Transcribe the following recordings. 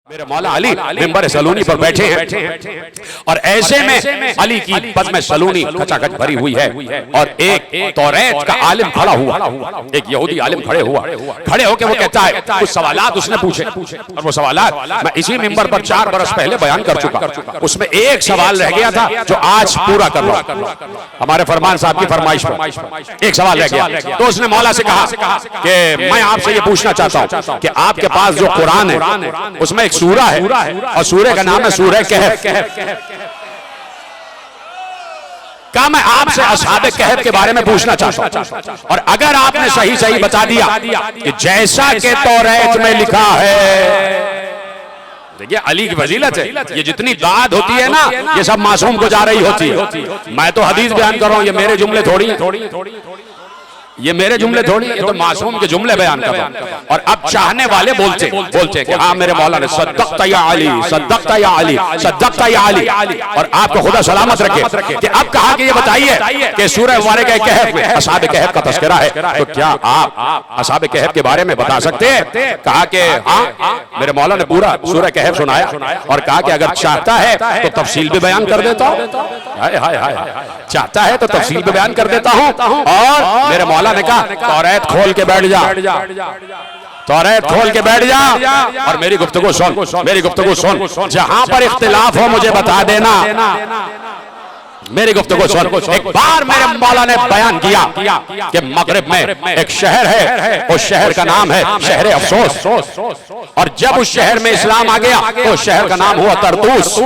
मेरे मौला अली मिंबर सलूनी पर बैठे हैं और ऐसे में अली की पद में सलूनी खचाखच भरी हुई है और एक तौरेत का आलिम खड़ा हुआ, एक यहूदी आलिम खड़े होकर वो कहता है कुछ सवालात उसने पूछे और वो सवालात मैं इसी मिंबर पर 4 बरस पहले बयान कर चुका। उसमें एक सवाल रह गया था जो आज पूरा कर रहा हूं हमारे फरमान साहब की फरमाइश पर। एक सवाल रह गया तो उसने मौला से कहा कि मैं आपसे ये पूछना चाहता हूं कि आपके पास जो कुरान है उसमें सूरा है और सूरे का नाम है सूरह कहफ। क्या मैं आपसे असहाबे कहफ के बारे में पूछना चाहता हूं और अगर आपने सही सही बता दिया कि जैसा के तौरात में लिखा है, देखिए अली की फजीलत है, ये जितनी दाद होती है ना ये सब मासूम को जा रही होती है। मैं तो हदीस बयान कर रहा हूं, ये मेरे जुमले थोड़ी ये मेरे जुमले थोड़ी, ये तो मासूम के जुमले बयान कर रहा हूं। और अब चाहने वाले बोलते कि हाँ मेरे मौला ने सद्दक़ता या अली, सद्दक़ता या अली, सद्दक़ता या अली। और आपको खुदा सलामत रखे कि अब कहा कि ये बताइए कि सूरह मुबारक के कहफ में असहाबे कहफ का तज़किरा है, तो क्या आप असहाबे कहफ के बारे में बता सकते हैं? कहा कि हाँ मेरे मौला ने पूरा सूरह कहफ सुनाया और कहा कि अगर चाहता है तो तफसील भी बयान कर देता हूं। चाहता है तो तफसील भी बयान कर देता हूं। और मेरे मौला ने कहा तौरात खोल के बैठ जा, तौरात खोल के बैठ जा और मेरी गुफ्तगू सुन, जहां पर इख्तिलाफ हो मुझे बता देना। मेरी गुफ्तगू सुन। एक बार मेरे मौला ने बयान किया कि मगरिब में एक शहर है, उस शहर का नाम है शहर अफसोस, और जब उस शहर में इस्लाम आ गया तो उस शहर का नाम हुआ तरतूस।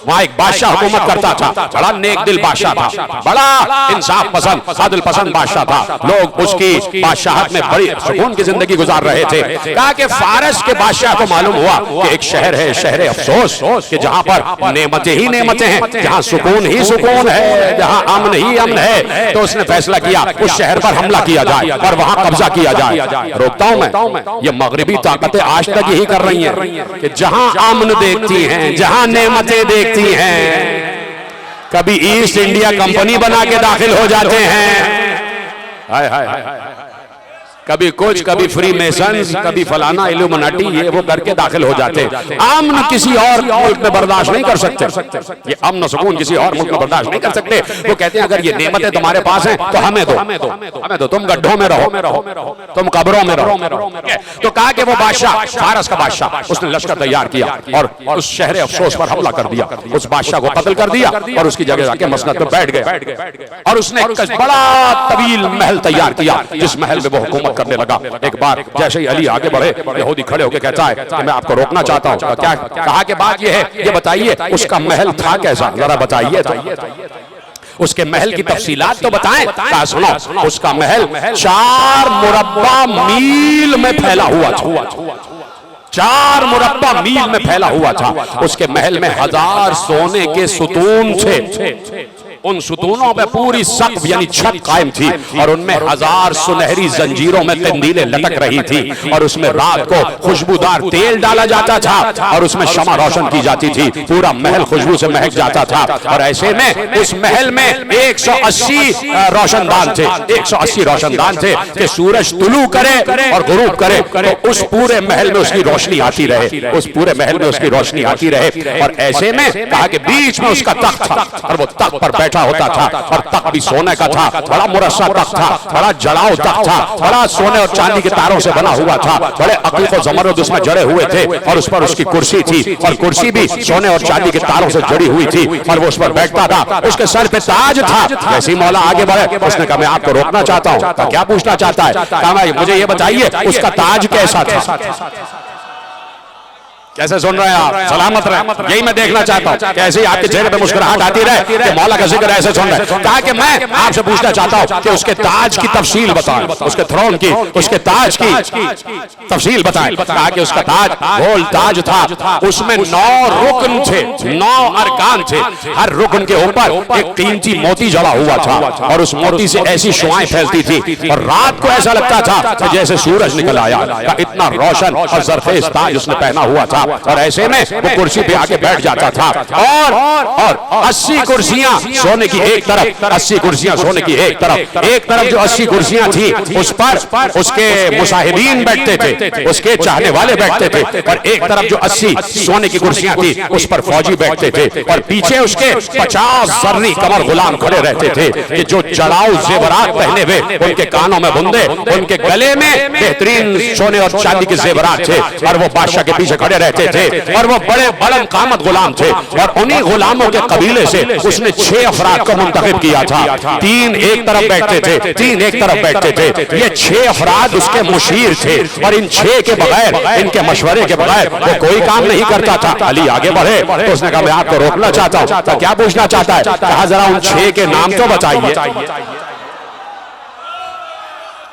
वहां एक बादशाह हुकूमत करता था, बड़ा नेक दिल बादशाह था, बड़ा इंसाफ पसंद आदिल पसंद बादशाह था। लोग उसकी बादशाहत में बड़ी सुकून की जिंदगी गुजार रहे थे। कहा कि फारस के बादशाह को मालूम हुआ कि एक शहर है शहर अफसोस कि जहां पर नेमतें ही नेमतें हैं, जहां सुकून ही सुकून है, जहां अमन ही अमन है। तो उसने फैसला किया उस शहर पर हमला किया जाए और वहां कब्जा किया जाए। रोकता हूं मैं, ये मगरिबी ताकतें आज तक यही कर रही हैं कि जहां अमन देखती हैं, जहां नेमतें देखती हैं, कभी ईस्ट इंडिया कंपनी बना के दाखिल हो जाते हैं। हाय हाय हाय, कभी कुछ, कभी फ्री मेसन्स, कभी फलाना इल्यूमिनाटी, ये वो करके दाखिल हो जाते हैं। अमन किसी और मुल्क में बर्दाश्त नहीं कर सकते, ये अमन सुकून किसी और मुल्क में बर्दाश्त नहीं कर सकते। वो कहते हैं अगर ये नेमतें तुम्हारे पास हैं तो हमें दो, तुम गड्ढों में रहो, तुम कब्रों में रहो। तो कहा कि वो बादशाह, फारस का बादशाह, उसने लश्कर तैयार किया और उस शहर अफसोस पर हमला कर दिया, उस बादशाह को कत्ल कर दिया और उसकी जगह जाके मसनद पर बैठ गए। और उसने एक बड़ा तवील महल तैयार किया जिस महल में वो हुकूमत करने लगा। एक बार जैसे ही अली आगे बढ़े, यहूदी खड़े होकर कहता है कि मैं आपको रोकना चाहता हूं। क्या कहा कि बात ये है, ये बताइए उसका महल था कैसा, जरा बताइए तो उसके महल की तफसीलात तो बताएं। कहा सुनो, उसका महल 4 मुरब्बा मील में फैला हुआ था, 4 मुरब्बा मील में फैला हुआ था। उसके महल में 1000 सोने के सुतून थे, उन सुतूनों पे पूरी सक़्फ़ यानी छत कायम थी और उनमें 1000 सुनहरी जंजीरों में कंदीलें लटक रही थी और उसमें रात को खुशबूदार तेल डाला जाता था और उसमें शमा रोशन की जाती थी, पूरा महल खुशबू से महक जाता था। और ऐसे में उस महल में 180 रोशनदान थे, 180 रोशनदान थे कि सूरज तुलू करे और गुरूब करे तो उस पूरे महल में उसकी रोशनी आती रहे, उस पूरे महल में उसकी रोशनी आती रहे। और ऐसे में कहा कि बीच में उसका तख्त था और वो तख्त पर बैठा होता था और तख्त भी सोने का था, बड़ा मुरस्सा तख्त था, बड़ा जड़ाऊ तख्त था, बड़ा सोने और चांदी के तारों से बना हुआ था, बड़े अकीक और ज़मरुद उसमें जड़े हुए थे और उस पर उसकी कुर्सी थी और कुर्सी भी सोने और चांदी के तारों से जड़ी हुई थी और वो उस पर बैठता था। उसके सर पे ताज था। जैसे ही मौला आगे बढ़े उसने कहा मैं आपको रोकना चाहता हूँ। तो क्या पूछना चाहता है? कहा मुझे ये बताइए उसका ताज कैसा था। कैसे सुन रहे हैं आप? सलामत रहे, यही मैं देखना चाहता हूं। कैसे आपके चेहरे पे मुस्कुराहट आती रहे कि मौला का जिक्र ऐसे सुन रहे। कहा कि मैं आपसे पूछना चाहता हूं कि उसके ताज की तफसील बताएं, उसके थ्रोन की, उसके ताज की तफसील बताएं। कहा कि उसका ताज गोल ताज था, उसमें 9 रुकन थे, 9 अरकान थे, हर रुकन के ऊपर एक कीमती मोती जड़ा हुआ था और उस मोती से ऐसी शुआएं फैलती थी और रात को ऐसा लगता था कि जैसे सूरज निकल आया। इतना रोशन और जरखेज ताज उसने पहना हुआ था। था और ऐसे में वो कुर्सी पे आके बैठ जाता था और 80 कुर्सियां सोने की एक तरफ, 80 कुर्सियां सोने की एक तरफ जो 80 कुर्सियां थी उस पर उसके मुसाहिबीन बैठते थे, उसके चाहने वाले बैठते थे और एक तरफ जो 80 सोने की कुर्सियां थी उस पर फौजी बैठते थे और पीछे उसके 50 जर्री कमर गुलाम खड़े रहते थे कि जो चढ़ाऊ जेवरात पहने हुए, उनके कानों में बुंदे, उनके गले में बेहतरीन सोने और चांदी के जेवरात थे और वो बादशाह के पीछे खड़े रहते थे और वो बड़े बड़े कामत गुलाम थे और उन्हीं गुलामों के कबीले से उसने 6 अफराद को मुंतखब किया था। 3 एक तरफ बैठते थे, 3 एक तरफ बैठते थे। ये 6 अफराद उसके मुशीर थे और इन 6 के बगैर, इनके मशवरे के बगैर वो कोई काम नहीं करता था। अली आगे बढ़े तो उसने कहा मैं आपको रोकना चाहता हूं। तो क्या पूछना चाहता है? कहा जरा उन 6 के नाम तो बताइए,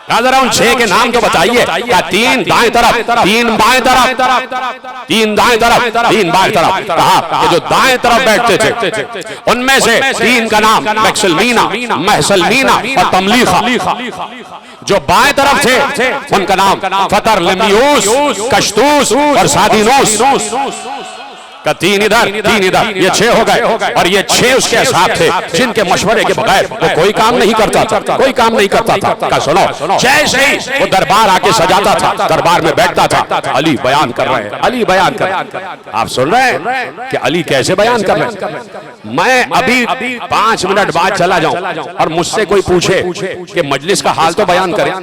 जरा उन 6 के नाम तो बताइए। क्या 3 दाएं तरफ, 3 बाएं तरफ, 3 दाएं तरफ, 3 बाएं तरफ। कहा कि जो दाएं तरफ बैठते थे उनमें से 3 का नाम महसलमीना, महसलमीना और तमलीखा। जो बाएं तरफ थे उनका नाम फतर, लमियूस, कश्तूस और सादिनोस। का 3 इधर, 3 इधर, ये 6 हो गए और ये 6 उसके असहाब थे जिनके मशवरे के बगैर वो कोई काम नहीं करता था, कोई काम नहीं करता था। का सुनो, जैसे ही वो दरबार आके सजाता था, दरबार में बैठता था, अली बयान कर रहे हैं, अली बयान कर रहे हैं। आप सुन रहे हैं कि अली कैसे बयान कर रहे हैं? मैं अभी 5 मिनट बाद चला जाऊं और मुझसे कोई पूछे कि मजलिस का हाल तो बयान करें,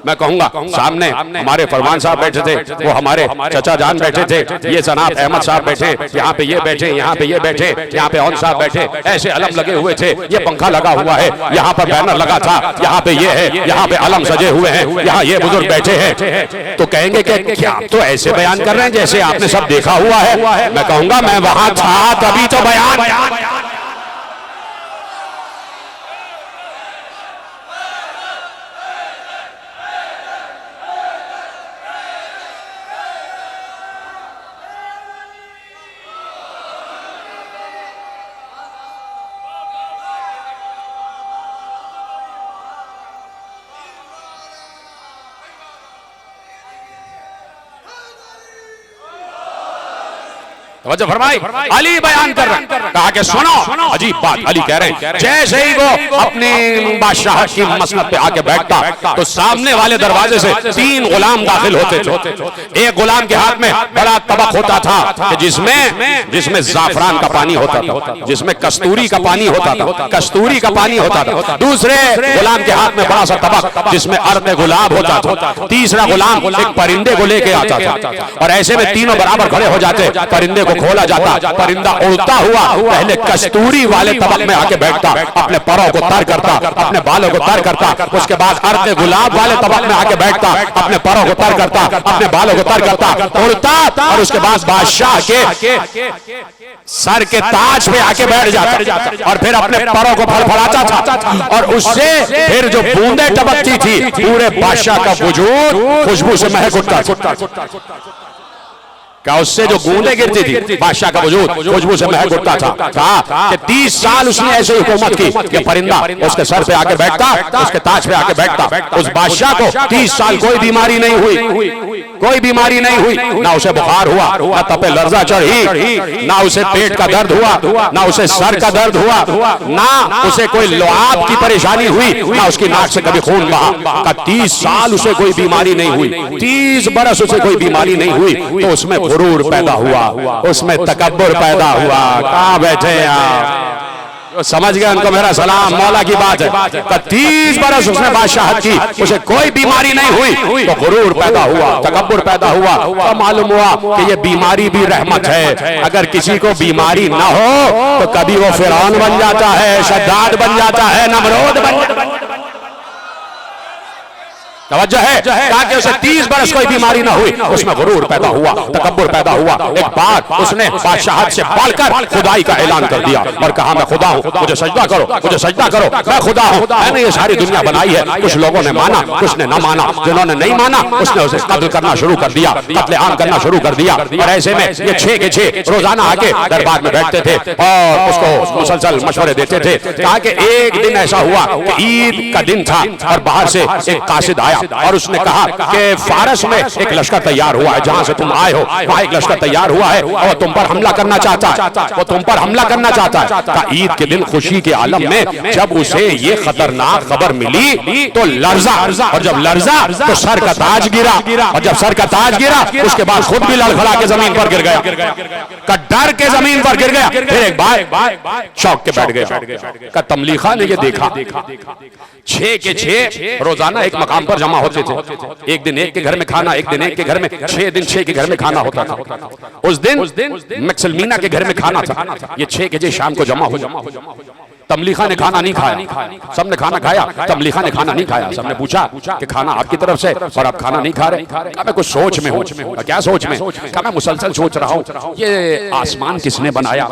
मैं कहूंगा सामने हमारे फरमान साहब बैठे थे, वो हमारे चचा जान बैठे थे, ये जनाब अहमद साहब बैठे, यहाँ पे ये बैठे, यहाँ पे ये बैठे, यहाँ पे औन साहब बैठे, ऐसे अलम लगे हुए थे, ये पंखा लगा हुआ है, यहाँ पर बैनर लगा था, यहाँ पे ये है, यहाँ पे अलम सजे हुए हैं, यहाँ ये बुजुर्ग बैठे हैं। तो कहेंगे कि क्या तो ऐसे बयान कर रहे हैं जैसे आपने सब देखा हुआ है? मैं कहूंगा मैं वहां था तभी तो बयान। वजह फरमाई, अली बयान कर रहे हैं। कहा कि सुनो, अजीब बात, अली कह रहे हैं जैसे ही वो अपने बादशाह की मसनद पे आके बैठता तो सामने वाले दरवाजे से 3 गुलाम दाखिल होते थे। एक गुलाम के हाथ में बड़ा तबक होता था जिसमें जाफरान का पानी होता था, जिसमें कस्तूरी का पानी होता था, कस्तूरी का पानी होता था। दूसरे गुलाम के हाथ में बड़ा सा तबक जिसमें अर्द गुलाब होता था। तीसरा गुलाम एक परिंदे को लेके आता था और ऐसे में तीनों बराबर खड़े हो जाते, परिंदे को खोला जाता, परिंदा उड़ता हुआ पहले कस्तूरी वाले तबक में आके बैठता, अपने परों को तर करता, अपने बालों को तर करता, उसके बाद अर्द गुलाब वाले तबक में आके बैठता, अपने परों को तर करता, अपने बालों को तर करता, उड़ता और उसके बाद बादशाह के सर के ताज पे आके बैठ जाता और फिर अपने परों को फड़फड़ाता था और उससे फिर जो बूंदे टपकती थी पूरे बादशाह का वजूद खुशबू से महक उठता। क्या उससे जो बूंदे गिरती थी बादशाह का वजूद खुशबू से महक उठता था। कहा कि 30 साल उसने ऐसे हुकूमत की कि परिंदा उसके सर पे आके बैठता, उसके ताज पे आके बैठता। उस बादशाह को 30 साल कोई बीमारी नहीं हुई, कोई बीमारी नहीं हुई, ना उसे बुखार हुआ, ना तपे लर्जा चढ़ी, ना उसे पेट का दर्द हुआ, ना उसे सर का दर्द हुआ, ना उसे कोई लुआब की परेशानी हुई, ना उसकी नाक से कभी खून बहा। का 30 साल उसे कोई बीमारी नहीं हुई, 30 बरस उसे कोई बीमारी नहीं हुई। तो उसमें गुरूर पैदा हुआ, उसमें तकब्बुर पैदा हुआ। कहाँ बैठे हैं आप? समझ गए उनको मेरा सलाम, मौला की बात है। 30 बरस उसने बादशाहत की, उसे कोई बीमारी नहीं हुई तो गुरूर पैदा हुआ, तकब्बुर पैदा हुआ। तो मालूम हुआ कि ये बीमारी भी रहमत है। अगर किसी को बीमारी ना हो तो कभी वो फिरौन बन जाता है, शद्दाद बन जाता है, नमरूद बन जाता है। तवज्जो है, ताकि उसे 30 बरस कोई बीमारी ना हुई, उसमें गुरूर पैदा हुआ, तकब्बुर पैदा हुआ। एक बार उसने बादशाहत से बढ़कर खुदाई का ऐलान कर दिया और कहा मैं खुदा हूँ, मुझे सजदा करो, मुझे सजदा करो, मैं खुदा हूँ। मैंने ये सारी दुनिया बनाई है। कुछ लोगों ने माना, कुछ ने ना माना। जिन्होंने नहीं माना उसने उसे कत्ल करना शुरू कर दिया, कत्लेआम करना शुरू कर दिया। और ऐसे में ये 6 के 6 रोजाना आके दरबार में बैठते थे और उसको मुसलसल मशवरे देते थे। कहा कि एक दिन ऐसा हुआ कि ईद का दिन था और बाहर से एक कासिद आया और उसने कहा कि फारस में एक लश्कर तैयार हुआ है, जहां से तुम आए हो वहां एक लश्कर तैयार हुआ है और तुम पर हमला करना चाहता है, वो तुम पर हमला करना चाहता है। का ईद के दिन खुशी के आलम में जब उसे ये खतरनाक खबर मिली तो लर्जा, और जब लर्जा तो सर का ताज गिरा, और जब सर का ताज गिरा उसके बाद खुद भी लड़खड़ा के जमीन पर गिर गया, का डर के जमीन पर गिर गया। फिर एक बार चौक के बैठ गया। का तमलीखा ने ये देखा 6 के 6 रोजाना एक मकाम पर जमा होते थे, एक दिन एक के घर में खाना, एक दिन एक के घर में, 6 दिन 6 के घर में खाना होता था। उस दिन मक्सलमीना के घर में खाना था। ये 6 के 6 शाम को जमा हो। तमलीखा ने खाना नहीं खाया, सबने खाना खाया, तमलीखा ने खाना नहीं खाया। सबने पूछा कि खाना आपकी तरफ से और आप खाना नहीं खा रहे। मैं कुछ सोच में हूँ। क्या सोच में? मैं मुसलसल सोच रहा हूँ ये आसमान किसने बनाया,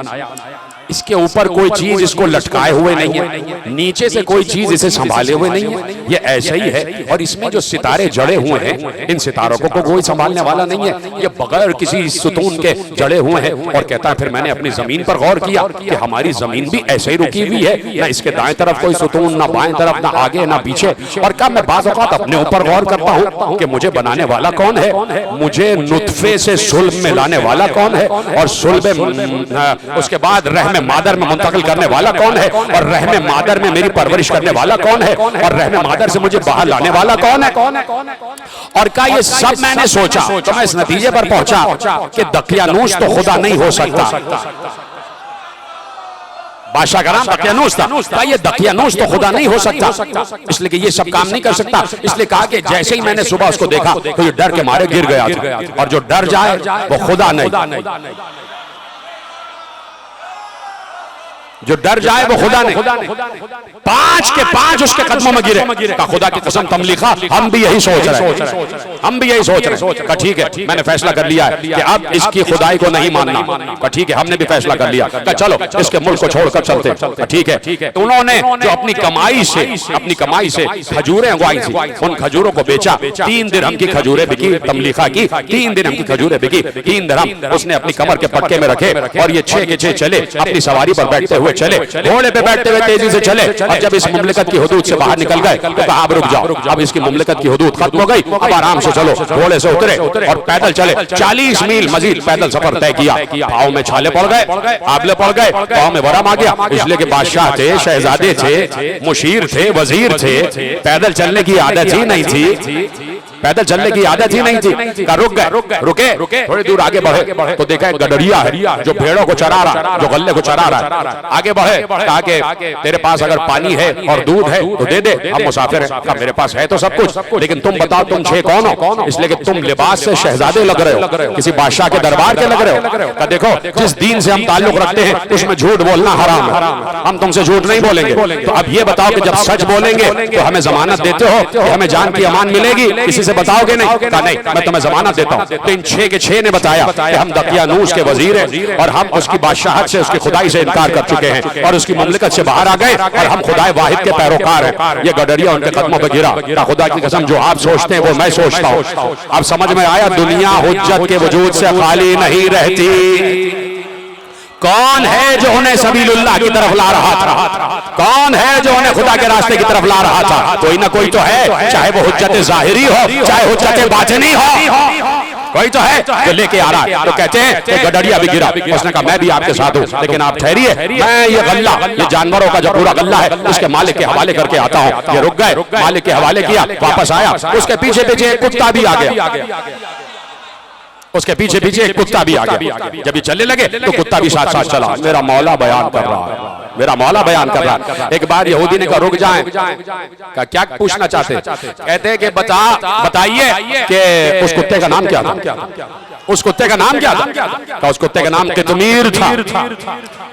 इसके ऊपर कोई चीज इसको लटकाए हुए नहीं है, नीचे से कोई चीज इसे संभाले हुए नहीं है, ये ऐसा ही है। और इसमें जो सितारे जड़े हुए हैं, इन सितारों को कोई संभालने वाला नहीं है, ये बगैर किसी सुतून के जड़े हुए हैं। और कहता है फिर मैंने अपनी जमीन पर गौर किया कि हमारी जमीन भी ऐसे ही रुकी हुई है, ना इसके दाएं तरफ कोई सुतून, ना बाएं तरफ, ना आगे ना पीछे। और क्या मैं बाज़ औक़ात अपने ऊपर गौर करता हूँ कि मुझे बनाने वाला कौन है, मुझे नुत्फे से सुल्ब में लाने वाला कौन है, और सुल्ब उसके बाद रहम मादर में मुंतकिल करने वाला कौन है, और रहम मादर में मेरी परवरिश करने वाला कौन है, और रहम मादर से मुझे बाहर लाने वाला कौन है। और क्या ये सब मैंने सोचा तो मैं इस नतीजे पर पहुंचा कि दकियानूस तो खुदा नहीं हो सकता। बादशाह का नाम दकियानूस था। ये दकियानूस तो खुदा नहीं हो सकता, इसलिए कि ये सब काम नहीं कर सकता। इसलिए कहा कि जैसे ही मैंने सुबह उसको देखा तो ये डर के मारे गिर गया था। और जो डर जाए वो खुदा नहीं, जो डर जाए वो खुदा नहीं। 5 के 5 उसके कदमों में गिरे। का खुदा की कसम तमलीखा हम भी यही सोच रहे हैं, हम भी यही सोच रहे हैं। का ठीक है मैंने फैसला कर लिया है कि अब इसकी खुदाई को नहीं मानना। का ठीक है हमने भी फैसला कर लिया। का चलो इसके मुल्क को छोड़कर चलते। ठीक है तो उन्होंने जो अपनी कमाई से खजूरें उगाई थी, उन खजूरों को बेचा। 3 दिरहम की खजूरें बिकी तमलीखा की, 3 दिरहम की खजूरें बिकी। 3 दिरहम उसने अपनी कमर के पटके में रखे और ये 6 के 6 चले, अपनी सवारी पर बैठते हुए चले, घोड़े पे बैठते हुए तेजी से चले। और जब इस मुमलिकत की हुदूद से बाहर निकल गए तो कहा अब रुक जाओ, अब इसकी मुमलिकत की हुदूद खत्म हो गई, अब आराम से चलो। घोड़े से उतरे और पैदल चले। 40 मील मजीद पैदल सफर तय किया। पाँव में छाले पड़ गए, आबले पड़ गए, पाँव में वरम आ गया, इसलिए कि बादशाह थे, शहजादे थे, मुशीर थे, वजीर थे, पैदल चलने की आदत ही नहीं थी, पैदल चलने की आदत ही नहीं थी। रुके थोड़ी दूर आगे बढ़े तो देखा एक गडरिया है जो भेड़ों को चरा रहा, जो गल्ले को चरा रहा है। आगे बढ़े कहा कि तेरे पास अगर पानी है और दूध है तो दे दे, हम मुसाफिर हैं। कहा मेरे पास है तो सब कुछ, लेकिन तुम बताओ तुम 6 कौन हो, इसलिए कि तुम लिबास से शहजादे लग रहे हो, किसी बादशाह के दरबार के लग रहे हो। कहा देखो जिस दीन से हम ताल्लुक रखते हैं उसमें झूठ बोलना हराम है, हम तुमसे झूठ नहीं बोलेंगे। तो अब ये बताओ कि जब सच बोलेंगे तो हमें जमानत देते हो कि हमें जान की अमान मिलेगी, किसी से बताओगे नहीं? कहा नहीं मैं तुम्हें जमानत देता हूँ। तो इन 6 के 6 ने बताया कि हम दकियानूस के वजीर हैं और हम उसकी बादशाहत से, उसकी खुदाई से इनकार कर चुके हैं और उसकी मुमलिकत से बाहर आ गए और हम खुदाए वाहिद के पैरोकार हैं। ये गडरिया उनके कदमों पर गिरा। खुदा की कसम जो आप सोचते हैं वो मैं सोचता हूँ। अब समझ में आया दुनिया हुज्जत के वजूद से खाली नहीं रहती। कौन है जो उन्हें सबीलुल्लाह की तरफ ला रहा था, कौन है जो उन्हें खुदा के रास्ते की तरफ ला रहा था? कोई ना कोई तो है, चाहे वो हुज्जत ज़ाहिरी हो चाहे हुज्जत बातिनी हो, कोई तो है जो लेके आ रहा है। तो कहते हैं कि गडरिया भी गिरा। उसने कहा मैं भी आपके साथ हूँ, लेकिन आप ठहरिए, मैं ये गल्ला, ये जानवरों का जो पूरा गल्ला है उसके मालिक के हवाले करके आता हूँ। ये रुक गए, मालिक के हवाले किया, वापस आया, उसके पीछे पीछे एक कुत्ता भी आ गया, उसके पीछे पीछे एक कुत्ता भी आ गया। जब ये चलने लगे तो कुत्ता भी साथ साथ चला। मेरा मौला बयान कर रहा है, मेरा मौला बयान कर रहा है। एक बार यहूदी ने कहा रुक जाएं। का क्या पूछना चाहते? कहते हैं कि बताइए कि उस कुत्ते का नाम क्या था, उस कुत्ते का नाम क्या था? उस कुत्ते का नाम कितमीर था।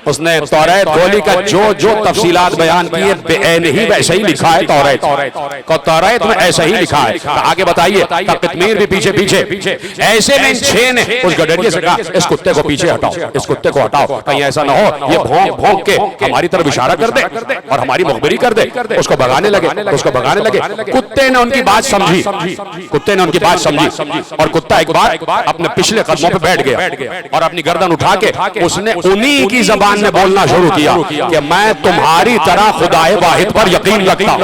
उसने तौरात खोली का जो जो तफसीलात बयान की है बेऐन ही वैसे ही लिखा है तौरात में ऐसा ही लिखा है। आगे बताइए। कितमीर भी पीछे पीछे। ऐसे में 6 ने उस गडरिये से कहा इस कुत्ते को पीछे हटाओ, इस कुत्ते को हटाओ, कहीं ऐसा ना हो ये भौंक भौंक के हमारी तरफ इशारा कर दे और हमारी मुखबिरी कर दे। उसको भगाने लगे, कुत्ते ने उनकी बात समझी, और कुत्ता एक बार अपने पिछले कदमों पे बैठ गया और अपनी गर्दन उठा के उसने उन्हीं की जबान में बोलना शुरू किया कि मैं तुम्हारी तरह खुदाए वाहिद पर यकीन रखता हूं।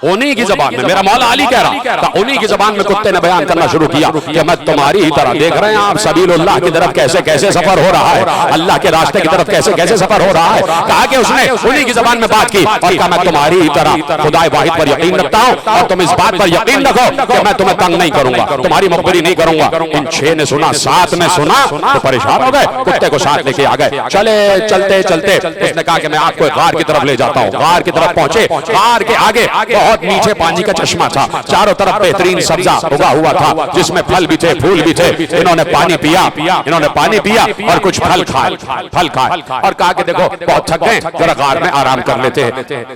उन्हीं की जबान में, मेरा मौला अली कह रहा था, उन्हीं की जबान में कुत्ते ने बयान करना शुरू किया कि मैं तुम्हारी ही तरह, देख रहे हैं आप सबीलुल्लाह की तरफ कैसे कैसे सफर हो रहा है, अल्लाह के रास्ते की तरफ कैसे कैसे सफर हो रहा है। कहा कि उसने उन्हीं की जबान में बात की और कहा मैं तुम्हारी ही तरह खुदाए वाहिद पर यकीन रखता हूं और तुम इस बात पर यकीन रखो कि मैं तुम्हें तंग नहीं करूंगा, तुम्हारी मुखबिरी नहीं करूंगा। इन 6 ने सुना, 7 ने सुना तो परेशान हो गए, कुत्ते को साथ लेके आ गए। चले चलते चलते उसने कहा कि मैं आपको गार की तरफ ले जाता हूं। गार की तरफ पहुंचे, गार के आगे बहुत मीठे पानी का चश्मा था, चारों तरफ बेहतरीन सब्जा उगा हुआ था जिसमें फल भी थे फूल भी थे। इन्होंने पानी पिया, इन्होंने पानी पिया और कुछ फल खाए और कहा कि देखो बहुत थक गए, जरा गार में आराम कर लेते हैं।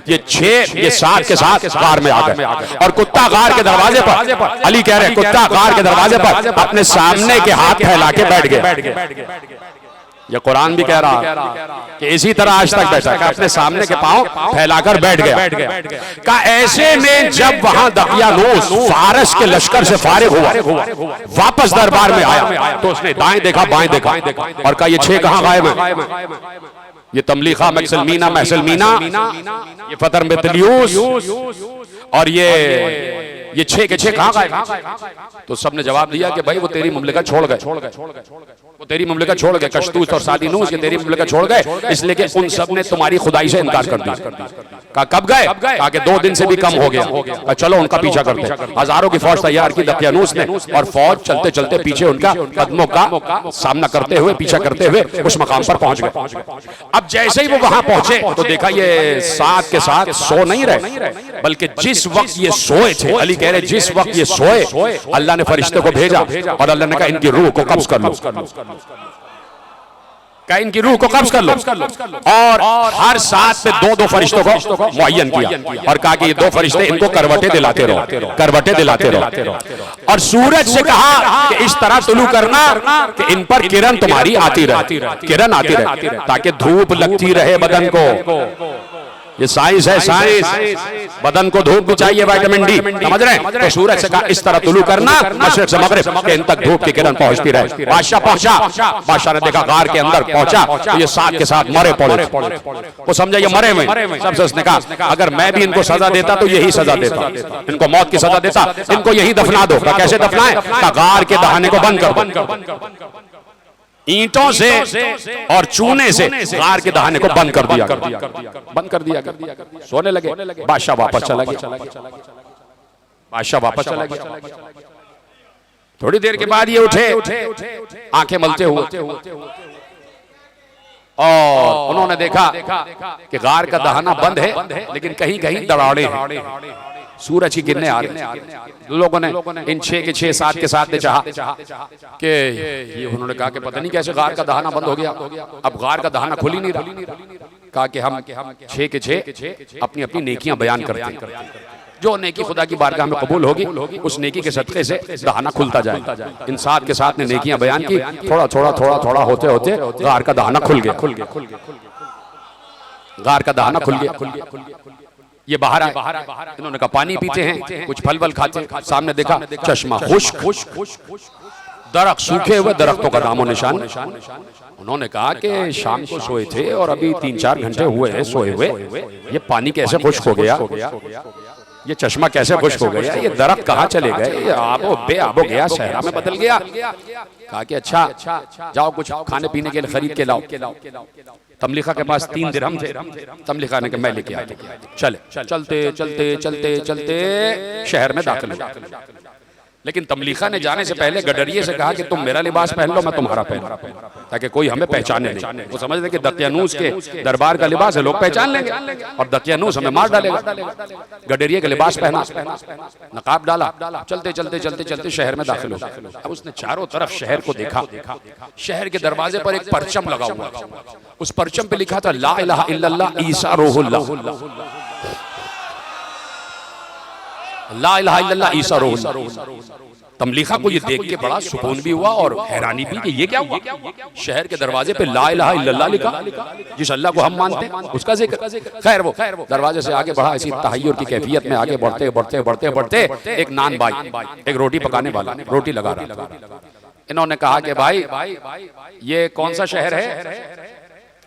ये 6 ये 7 के साथ गार में आ गए और कुत्ता गार के दरवाजे पर, अली कह रहे कुत्ता गार के दरवाजे पर अपने सामने के हाथ फैला के बैठ गए। ये कुरान भी कह रहा है कि इसी तरह आज तक बैठा है, अपने सामने के पांव फैलाकर बैठ गया। का ऐसे में जब वहां दकियानूस फारस के लश्कर से फारिग हुआ, वापस दरबार में आया तो उसने दाएं देखा बाएं देखा और कहा ये 6 कहां गायब है? ये तमलीखा मक्सलमीना महसलमीना, ये फतर बेतलियूस और ये 6 के 6 कहां गए? तो सबने जवाब दिया कि भाई वो तेरी मुमलिकत छोड़ गए, वो तेरी मुमलिकत छोड़ गए, कश्तूस और सादीनूस, ये तेरी मुमलिकत छोड़ गए, इसलिए कि उन सब ने तुम्हारी खुदाई से इनकार कर दिया। कहा कब गए? कहा कि 2 दिन से भी कम हो गया। चलो उनका पीछा करते। हजारों की फौज तैयार की दकियानूस ने और फौज चलते चलते पीछे उनका कदमों का सामना करते हुए, पीछा करते हुए उस मकाम पर पहुंच गए। अब जैसे ही वो वहां पहुंचे तो देखा ये 7 के साथ सो नहीं रहे, बल्कि जिस वक्त ये सोए थे, अली कह रहे जिस वक्त ये सोए अल्लाह ने फरिश्ते को भेजा और अल्लाह ने कहा इनकी रूह को कब्ज कर लो, क्या इनकी रूह को कब्ज कर लो। और हर 7 पे 2-2 फरिश्तों को मुअय्यन किया और कहा कि ये 2 फरिश्ते इनको करवटें दिलाते रहो, करवटें दिलाते रहो। और सूरज से कहा कि इस तरह तुलू करना कि इन पर किरण तुम्हारी आती रहे, किरण आती रहे ताकि धूप लगती रहे बदन को। ये साइंस है, साइंस। बदन को धूप भी चाहिए, विटामिन डी, समझ रहे हैं? तो सूरज से कहा इस तरह तुलू करना मशरिक से मगरिब के इन तक धूप की किरण पहुंचती रहे। बादशाह पहुंचा, बादशाह ने देखा गार के अंदर पहुंचा तो ये 7 के साथ मरे पड़े। वो समझा ये मरे हुए। सबसे उसने कहा अगर मैं भी इनको सजा देता तो यही सजा देता, इनको मौत की सजा देता, इनको यही दफना दो। कैसे दफनाए? गार के दहाने को बंद कर, ईंटों से और चूने से गार के दहाने को बंद कर दिया, बंद कर दिया। सोने लगे। बादशाह वापस चला गया, बादशाह वापस चला गया। थोड़ी देर के बाद ये उठे आंखें मलते हुए और उन्होंने देखा कि गार का दहाना बंद है लेकिन कहीं कहीं दराड़े हैं, सूरज की किरणें आ रही। लोगों ने इन 6 के 6 7 के साथ ने चाहा कि ये, उन्होंने कहा कि पता नहीं कैसे गार का दहाना बंद हो गया, अब गार का दहाना खुल ही नहीं रहा। कहा कि हम 6 के 6 अपनी अपनी नेकियां बयान करते हैं, जो नेकी खुदा की बारगाह में कबूल होगी उस नेकी के सदक़े से दहाना खुलता जाएगा। इन 7 के 7 ने नेकियां बयान की, थोड़ा थोड़ा थोड़ा थोड़ा होते होते गार का दहाना खुल गया, गार का दहाना खुल गया। ये बाहर आए, इन्होंने कहा पानी पीते हैं, कुछ फल वल खाते हैं। सामने देखा चश्मा खुश्क, दरख्त सूखे हुए, दरख्तों का नामो निशान। उन्होंने कहा कि शाम को सोए थे और अभी 3-4 घंटे हुए हैं सोए हुए, ये पानी कैसे खुश्क हो गया, ये चश्मा कैसे खुश्क हो गया, ये दरख्त कहाँ चले गए, ये आबो बेआबो गया, सहरा में बदल गया। कहा कि अच्छा जाओ कुछ खाने पीने के लिए खरीद के लाओ। तमलीखा के पास 3 दिरहम थे, तमलीखा ने कहा मैं लेके आया। चलते चलते चलते चलते शहर में दाखिल हुए, लेकिन तमलीखा ने जाने से पहले गडरिये से कहा कि तुम मेरा लिबास पहन लो, मैं तुम्हारा पहन, ताकि कोई हमें पहचाने नहीं। वो समझ रहे कि दकियानूस के दरबार का लिबास है, लोग पहचान लेंगे और दकियानूस हमें मार डालेगा। गडरिये का लिबास पहना, नकाब डाला, चलते चलते चलते चलते शहर में दाखिल हो। अब उसने चारों तरफ शहर को देखा, शहर के दरवाजे पर एक परचम लगा हुआ, उस परचम पे लिखा था ला इलाहा इल्लल्लाह ईसा रूहुल्लाह, ला इलाहा इल्लल्लाह ईसा रूहुल्लाह। तमलीखा को ये देख के बड़ा सुकून भी हुआ और हैरानी भी कि ये क्या हुआ। शहर के दरवाजे पे ला इलाहा इल्लल्लाह लिखा, जिस अल्लाह को हम मानते हैं उसका जिक्र। खैर वो दरवाजे से आगे बढ़ा, इसी तहय्युर की कैफियत में आगे बढ़ते बढ़ते बढ़ते बढ़ते एक नान भाई, एक रोटी पकाने वाला रोटी लगा रहा था। इन्होंने कहा कि भाई ये कौन सा शहर है?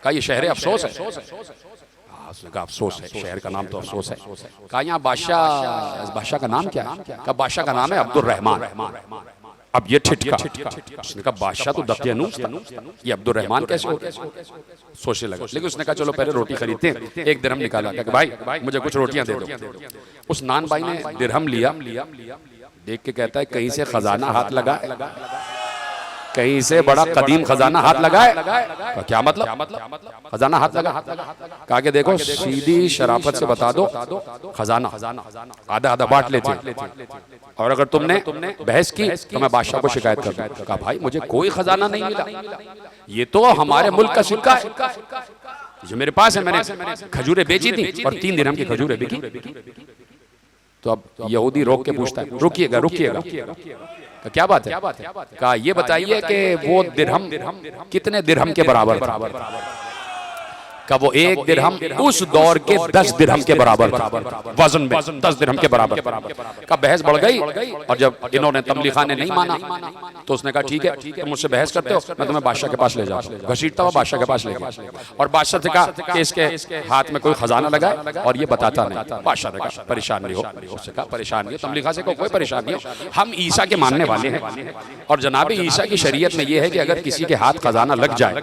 कहा ये शहर अफसोस है। उसने कहा अफसोस है, शहर का नाम तो अफसोस है। कहा यहाँ बादशाह का नाम क्या है? कहा बादशाह का नाम है अब्दुर्रहमान। अब ये ठिठका, उसने कहा बादशाह तो दकियानूस था, ये अब्दुर्रहमान कैसे हो गया? सोचने लगा, लेकिन उसने कहा चलो पहले रोटी खरीदते हैं। 1 दिरहम निकाला, कहा भाई मुझे कुछ रोटियां दे दो। उस नान भाई ने दिरहम लिया, देख के कहता है कहीं से खजाना हाथ लगा, कहीं से बड़ा कदीम खजाना हाथ लगा है। क्या मतलब? खजाना हाथ लगा? कहा कि देखो सीधी शराफत से बता दो, खजाना आधा आधा बांट लेते, और अगर तुमने बहस की तो मैं बादशाह को शिकायत कर दूं। कहा भाई मुझे कोई खजाना नहीं मिला, ये तो हमारे मुल्क का सिक्का है जो मेरे पास है, मैंने खजूरें बेची थी और 3 दिरहम की खजूरें बिकी। तो अब यहूदी रोक के पूछता है रुकिएगा रुकिएगा, क्या बात है? कहा ये बताइए कि वो दिरहम कितने दिरहम के बराबर था? का वो 1 दिरहम उस दौर के 10 दिरहम के बराबर था, वजन में 10 दिरहम के बराबर। का बहस बढ़ गई, और जब इन्होंने तमलीखा ने नहीं माना तो उसने कहा ठीक है तुम मुझसे बहस करते हो, मैं तुम्हें बादशाह के पास ले जाता हूं। घसीटता हुआ बादशाह के पास ले गया, और बादशाह से कहा कि इसके हाथ में कोई खजाना लगा है और ये बताता नहीं। बादशाह ने कहा परेशान नहीं हो, उससे कहा परेशान नहीं हो, तमलीखा से कोई परेशान नहीं हो, हम ईसा के मानने वाले हैं, और जनाब ईसा की शरीयत में ये है कि अगर किसी के हाथ खजाना लग जाए,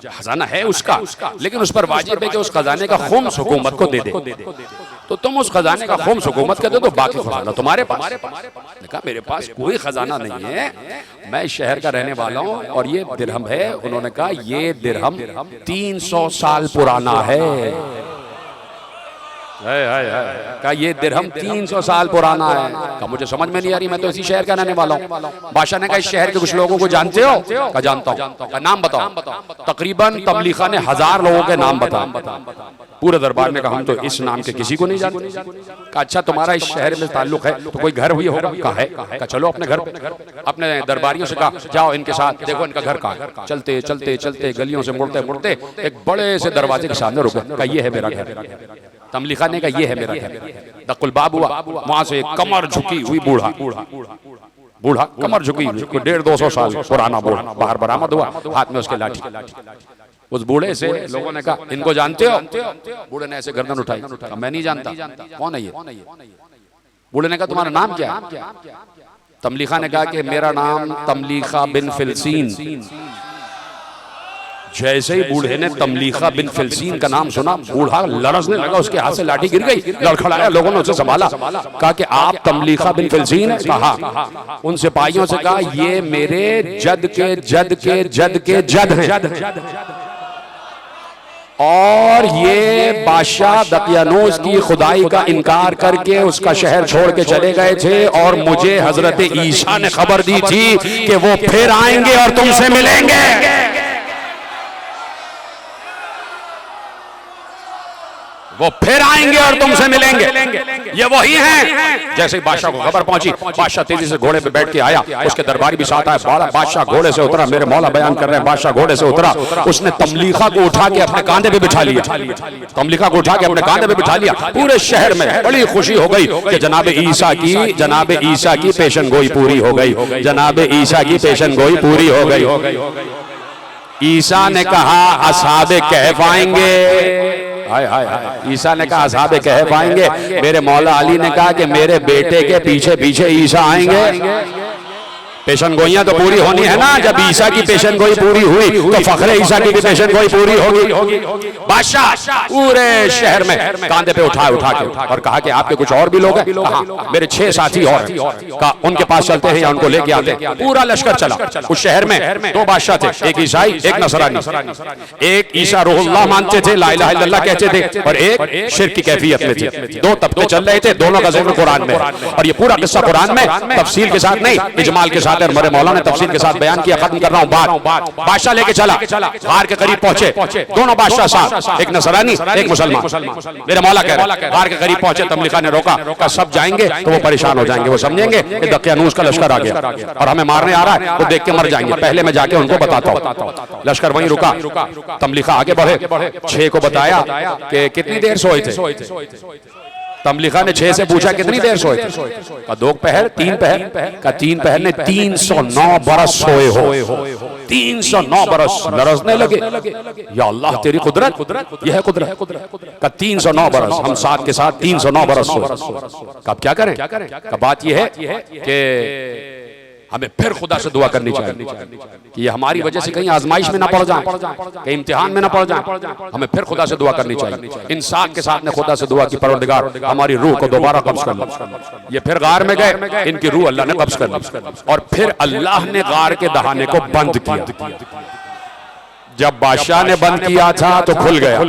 खजाना है उसका, लेकिन उस पर वाजिब है कि उस खजाने का खुम्स हुकूमत को दे दे, तो तुम उस खजाने का खुम्स हुकूमत कर दो तो बाकी खजाना तुम्हारे पास। कहा मेरे पास कोई खजाना नहीं है, मैं शहर का रहने वाला हूँ, और ये दिरहम है। उन्होंने कहा ये दिरहम 300 साल पुराना है। कहा ये दिरहम 300 साल पुराना है। कहा मुझे समझ में नहीं आ रही, मैं तो इसी शहर का रहने वाला हूँ। बादशाह ने कहा इस शहर के कुछ लोगों को जानते हो? कहा जानता हूँ। कहा नाम बताओ। तकरीबन तमलीखा ने 1000 लोगों के नाम बताए। पूरे दरबार ने कहा हम तो इस नाम के किसी को नहीं जानते। कहा अच्छा तुम्हारा इस शहर में ताल्लुक है तो कोई घर हुई होगा? कहा है। कहा चलो अपने घर पे, अपने दरबारियों से कहा जाओ इनके साथ देखो इनका घर कहाँ है। चलते चलते चलते गलियों से मुड़ते मुड़ते एक बड़े से दरवाजे के सामने रुके। कहा ये है मेरा घर। तमलीखा ने कहा ये है मेरा घर। दकुल बाब हुआ, वहां से कमर झुकी हुई बूढ़ा कमर झुकी हुई 150-200 साल पुराना बूढ़ा बाहर बरामद हुआ, हाथ में उसके लाठी। उस बूढ़े से लोगों ने कहा इनको जानते हो? बूढ़े ने ऐसे गर्दन उठाई, मैं नहीं जानता। कौन है ये? बूढ़े ने कहा तुम्हारा नाम क्या है? तमलीखा ने कहा कि मेरा नाम तमलीखा बिन फिलसीन। जैसे ही बूढ़े ने तमलीखा बिन फिलसीन का नाम सुना, बूढ़ा लरसने लगा, उसके हाथ से लाठी गिर गई, लड़खड़ाया। लोगों ने उसे संभाला, कहा कि आप तमलीखा बिन फिलसीन? कहा। उन सिपाहियों से कहा ये मेरे जद के जद के जद के जद हैं, और ये बादशाह दकियानूस की खुदाई का इनकार करके उसका शहर छोड़ के चले गए थे, और मुझे हजरत ईसा ने खबर दी थी कि वो फिर आएंगे और तुमसे मिलेंगे। वो फिर आएंगे और तुमसे मिलेंगे, ये वही हैं। जैसे ही बादशाह को खबर पहुंची, बादशाह तेजी से घोड़े पे बैठ के आया, उसके दरबारी भी साथ आया। बादशाह घोड़े से उतरा, मेरे मौला बयान कर रहे हैं, बादशाह घोड़े से उतरा, उसने तमलीखा को उठा के अपने कांधे पे बिठा लिया। तमलीखा को उठा के अपने कांधे पे बिठा लिया। पूरे शहर में बड़ी खुशी हो गई कि जनाब ईसा की पेशन गोई पूरी हो गई, जनाब ईसा की पेशन गोई पूरी हो गई। ईसा ने कहा असहाबे कहफ आएंगे। हाय हाय हाय। ईसा ने कहा असहाबे कहफ आएंगे। मेरे मौला अली ने कहा कि मेरे बेटे के पीछे पीछे ईसा आएंगे। पेशन गोइयां तो पूरी होनी है ना। जब ईसा की पेशन गोई पूरी हुई तो फखरे ईसा की भी पेशन गोई पूरी होगी। बादशाह पूरे शहर में कांधे पे उठा के और कहा कि आपके कुछ और भी लोग हैं? कहा मेरे 6 साथी और का उनके पास चलते हैं या उनको लेके आते हैं। पूरा लश्कर चला। उस शहर में 2 बादशाह थे, एक ईसाई एक नसरानी। एक ईसा रूहुल्लाह मानते थे, ला इलाहा इल्लल्लाह कहते थे, और एक शिर्क की कैफियत में थे। 2 तबके चल रहे थे, दोनों का जिक्र कुरान में, और ये पूरा किस्सा कुरान में तफसील के साथ नहीं, इजमाल के साथ मेरे मौला ने तफसील के साथ बयान किया। खत्म कर रहा हूं बात। बादशाह लेके चला, गार के करीब पहुंचे, दोनों बादशाह साथ, एक नसरानी एक मुसलमान। मेरे मौला कह रहे गार के करीब पहुंचे, तमलीखा ने रोका, सब जाएंगे तो वो परेशान हो जाएंगे, वो समझेंगे कि दकियानूस का लश्कर आ गया और हमें मारने आ रहा है, वो देख के मर जाएंगे। पहले मैं जाके उनको बताता हूं। लश्कर वहीं रुका, तमलीखा आगे बढ़े। 6 को बताया कि कितनी देर सोए थे। तमलीखा ने 6 से पूछा कितनी देर सोए थे? का 2 पहर 3 पहर? का 3 पहर ने 309 बरस सोए हो। 309 बरस लरजने लगे, या अल्लाह तेरी कुदरत, यह है कुदरत। का 309 बरस, हम साथ के साथ 309 बरस सोए। कब क्या करें? का बात यह है कि हमें फिर खुदा से दुआ करनी चाहिए कि ये हमारी वजह से कहीं आजमाइश में ना पड़ जाए, कहीं इम्तिहान में ना पड़ जाए। हमें फिर खुदा से दुआ करनी चाहिए। इंसान के साथ ने खुदा से दुआ की, परवरदिगार हमारी रूह को दोबारा कब्ज कर लो। ये फिर गार में गए, इनकी रूह अल्लाह ने कब्ज कर ली, और फिर अल्लाह ने गार के दहाने को बंद किया। जब बादशाह ने बंद किया था तो खुल गया,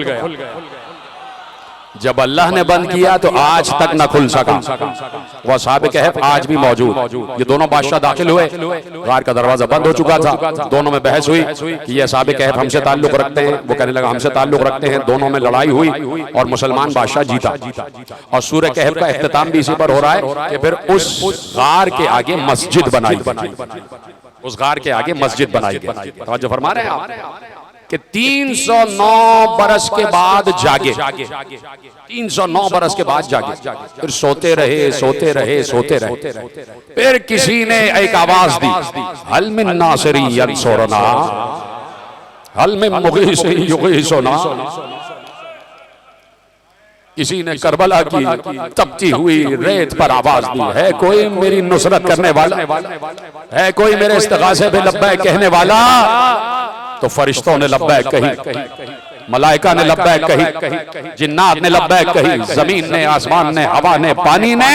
जब अल्लाह ने बंद किया तो आज तक न खुल सका। वह साहब कहफ आज भी मौजूद। ये दोनों बादशाह दाखिल हुए, गार का दरवाजा बंद हो चुका था। दोनों में बहस हुई कि ये साहब कहफ हमसे ताल्लुक रखते हैं, वो कहने लगा हमसे ताल्लुक रखते हैं। दोनों में लड़ाई हुई और मुसलमान बादशाह जीता। और सूरह कहफ का इख्तिताम भी इसी पर हो रहा है कि फिर उस गार के आगे मस्जिद बनाई, उस गार के आगे मस्जिद बनाई गई। तवज्जो फरमा रहे हैं आप कि 309 बरस के बाद जागे, 309 बरस के बाद जागे, फिर सोते रहे सोते रहे सोते रहे। फिर किसी ने एक आवाज दी, हल मिन नासिरी यंसुरना, हल मिन मुगीसिन युगीसुना। किसी ने करबला की तपती हुई रेत पर आवाज दी, है कोई मेरी नुसरत करने वाला, है कोई मेरे इस्तिगासे पे लब्बैक कहने वाला? तो फरिश्तों ने लब्बैक कही, मलाइका ने लब्बैक कही, जिन्नात ने लब्बैक कही, जमीन ने, आसमान ने, हवा ने, पानी ने।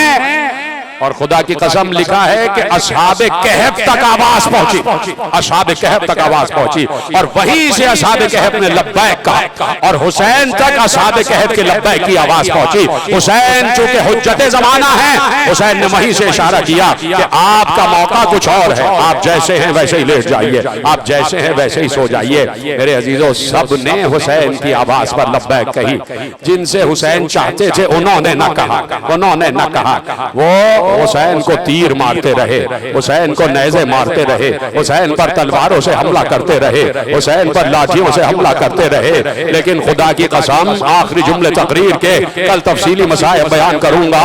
और खुदा की कसम लिखा है कि अस्हाबे कहफ तक आवाज पहुंची, अस्हाबे कहफ तक आवाज पहुंची, और वहीं से अस्हाबे कहफ ने लब्बैक कहा, और हुसैन तक अस्हाबे कहफ के लब्बैक की आवाज पहुंची। हुसैन चूंकि हुज्जते जमाना है, हुसैन ने वहीं से इशारा किया कि आपका मौका कुछ और है, आप जैसे हैं वैसे ही लेट जाइए, आप जैसे हैं वैसे ही सो जाइए। मेरे अजीजों, सब ने हुसैन की आवाज पर लब्बैक कही। जिनसे हुसैन चाहते थे उन्होंने न कहा, उन्होंने न कहा। वो हुसैन को तीर मारते रहे, हुसैन को नेज़े मारते रहे, हुसैन पर तलवारों से हमला करते रहे, हुसैन पर लाठियों से हमला करते रहे। लेकिन खुदा की कसम, आखिरी जुमले तकरीर के कल तफसीली मसाइल बयान करूंगा।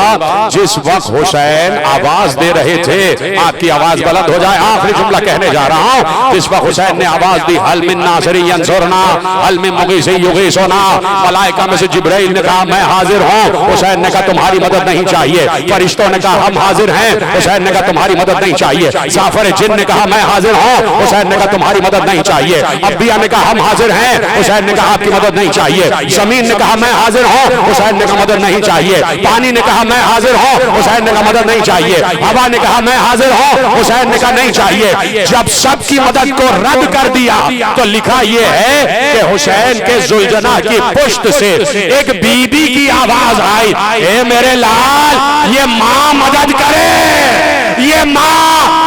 जिस वक्त हुसैन आवाज दे रहे थे, आपकी आवाज बुलंद हो जाए, आखिरी जुमला कहने जा रहा हूं। जिस वक्त हुसैन ने आवाज दी, हल मिन नासिरी यंसुरना, हल मिन मुगीसिन युगीसुना, मलाइका में से जिब्राइल ने कहा मैं हाजिर हूं। हुसैन ने कहा तुम्हारी मदद नहीं चाहिए। फरिश्तों ने कहा हम हाजिर हैं। हुसैन ने कहा तुम्हारी मदद नहीं चाहिए। जाफर जिन ने कहा मैं हाजिर हूं। हुसैन ने कहा तुम्हारी मदद नहीं चाहिए। अंबिया ने कहा हम हाजिर हैं। हुसैन ने कहा आपकी मदद नहीं चाहिए। जमीन ने कहा मैं हाजिर हूं। हुसैन ने कहा मदद नहीं चाहिए। पानी ने कहा मैं हाजिर हूं। हुसैन ने कहा मदद नहीं चाहिए। हवा ने कहा मैं हाजिर हूं। हुसैन ने कहा नहीं चाहिए। जब सबकी मदद को रद्द कर दिया तो लिखा यह है कि हुसैन के जुलजना की पुश्त से एक बीबी की आवाज आई, ए मेरे लाल, ये मां मदद करे, ये मां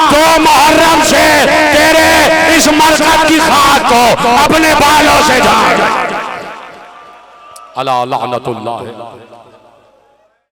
तो मुहर्रम से तेरे इस मरकत की खाक को अपने बालों से झाड़। अला लानतुल्लाह।